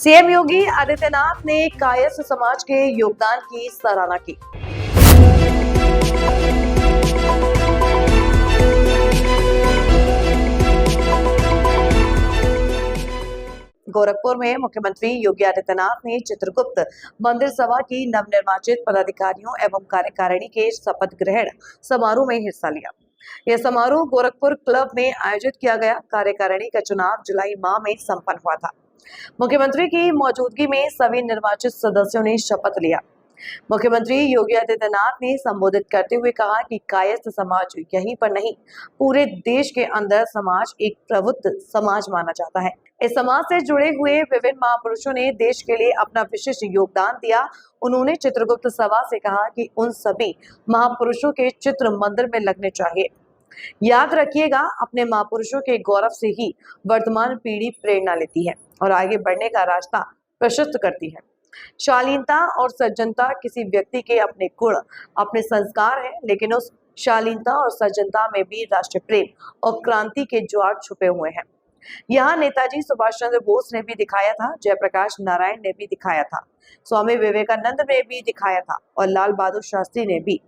CM Yogi Adityanath ने कायस्थ समाज के योगदान की सराहना की। गोरखपुर में मुख्यमंत्री योगी आदित्यनाथ ने चित्रगुप्त मंदिर सभा की नवनिर्वाचित पदाधिकारियों एवं कार्यकारिणी के शपथ ग्रहण समारोह में हिस्सा लिया। यह समारोह गोरखपुर क्लब में आयोजित किया गया। कार्यकारिणी का चुनाव जुलाई माह में संपन्न हुआ था। मुख्यमंत्री की मौजूदगी में सभी निर्वाचित सदस्यों ने शपथ लिया। मुख्यमंत्री योगी आदित्यनाथ ने संबोधित करते हुए कहा कि कायस्थ समाज यहीं पर नहीं, पूरे देश के अंदर समाज एक प्रबुद्ध समाज माना जाता है। इस समाज से जुड़े हुए विभिन्न महापुरुषों ने देश के लिए अपना विशिष्ट योगदान दिया। उन्होंने चित्रगुप्त सभा से कहा कि उन सभी महापुरुषों के चित्र मंदिर में लगने चाहिए। याद रखिएगा, अपने महापुरुषों के गौरव से ही वर्तमान पीढ़ी प्रेरणा लेती है और आगे बढ़ने का रास्ता प्रशस्त करती है। शालीनता और सज्जनता किसी व्यक्ति के अपने गुण, अपने संस्कार हैं, लेकिन उस शालीनता और सज्जनता में भी राष्ट्र प्रेम और क्रांति के ज्वार छुपे हुए हैं। यहाँ नेताजी सुभाष चंद्र बोस ने भी दिखाया था, जयप्रकाश नारायण ने भी दिखाया था, स्वामी विवेकानंद ने भी दिखाया था और लाल बहादुर शास्त्री ने भी,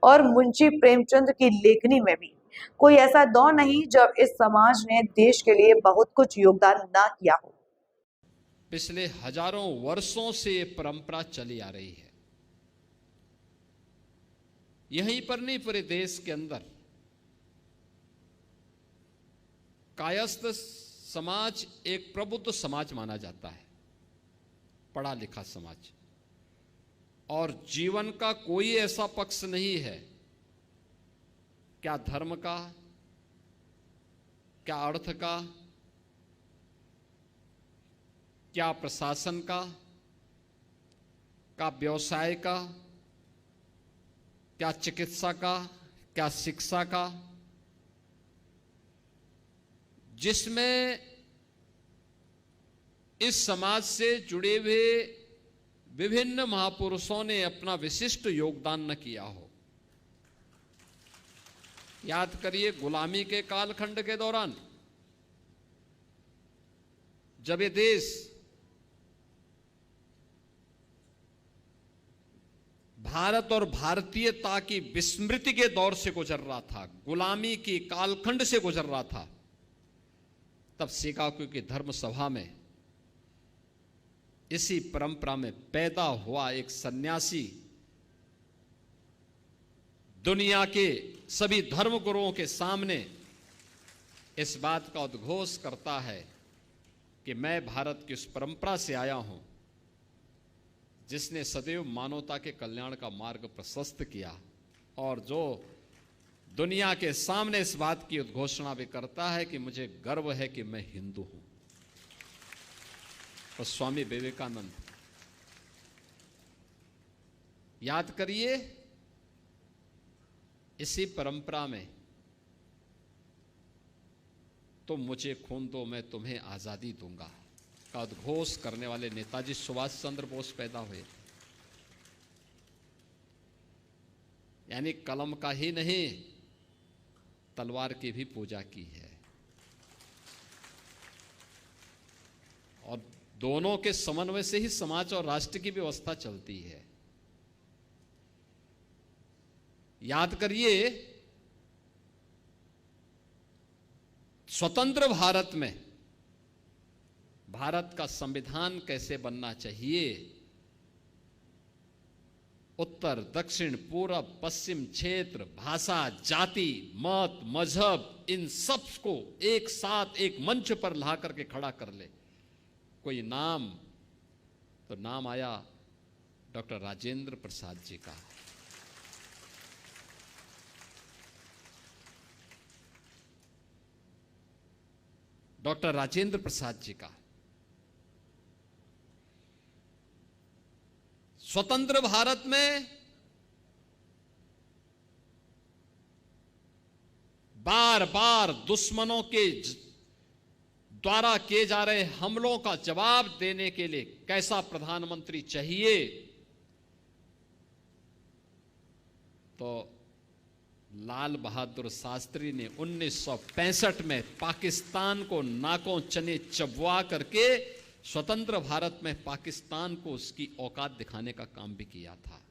और मुंशी प्रेमचंद की लेखनी में भी। कोई ऐसा दौर नहीं जब इस समाज ने देश के लिए बहुत कुछ योगदान ना किया हो। पिछले हजारों वर्षों से ये परंपरा चली आ रही है। यहीं पर नहीं, पूरे देश के अंदर कायस्थ समाज एक प्रबुद्ध समाज माना जाता है, पढ़ा लिखा समाज। और जीवन का कोई ऐसा पक्ष नहीं है, क्या धर्म का, क्या अर्थ का, क्या प्रशासन का, क्या व्यवसाय का, क्या चिकित्सा का, क्या शिक्षा का, जिसमें इस समाज से जुड़े हुए विभिन्न महापुरुषों ने अपना विशिष्ट योगदान न किया हो। याद करिए, गुलामी के कालखंड के दौरान जब ये देश भारत और भारतीयता की विस्मृति के दौर से गुजर रहा था, गुलामी की कालखंड से गुजर रहा था, तब शिकागो की धर्म सभा में इसी परंपरा में पैदा हुआ एक सन्यासी दुनिया के सभी धर्मगुरुओं के सामने इस बात का उद्घोष करता है कि मैं भारत की उस परंपरा से आया हूं जिसने सदैव मानवता के कल्याण का मार्ग प्रशस्त किया, और जो दुनिया के सामने इस बात की उद्घोषणा भी करता है कि मुझे गर्व है कि मैं हिंदू हूं। और स्वामी विवेकानंद, याद करिए, इसी परंपरा में तुम मुझे खून दो मैं तुम्हें आजादी दूंगा का उद्घोष करने वाले नेताजी सुभाष चंद्र बोस पैदा हुए। यानी कलम का ही नहीं, तलवार की भी पूजा की है, और दोनों के समन्वय से ही समाज और राष्ट्र की व्यवस्था चलती है। याद करिए, स्वतंत्र भारत में भारत का संविधान कैसे बनना चाहिए, उत्तर दक्षिण पूर्व पश्चिम क्षेत्र, भाषा, जाति, मत, मजहब, इन सब को एक साथ एक मंच पर ला करके खड़ा कर ले। कोई नाम, तो नाम आया डॉक्टर राजेंद्र प्रसाद जी का। डॉक्टर राजेंद्र प्रसाद जी का। स्वतंत्र भारत में बार बार दुश्मनों के द्वारा किए जा रहे हमलों का जवाब देने के लिए कैसा प्रधानमंत्री चाहिए, तो लाल बहादुर शास्त्री ने 1965 में पाकिस्तान को नाकों चने चबवा करके स्वतंत्र भारत में पाकिस्तान को उसकी औकात दिखाने का काम भी किया था।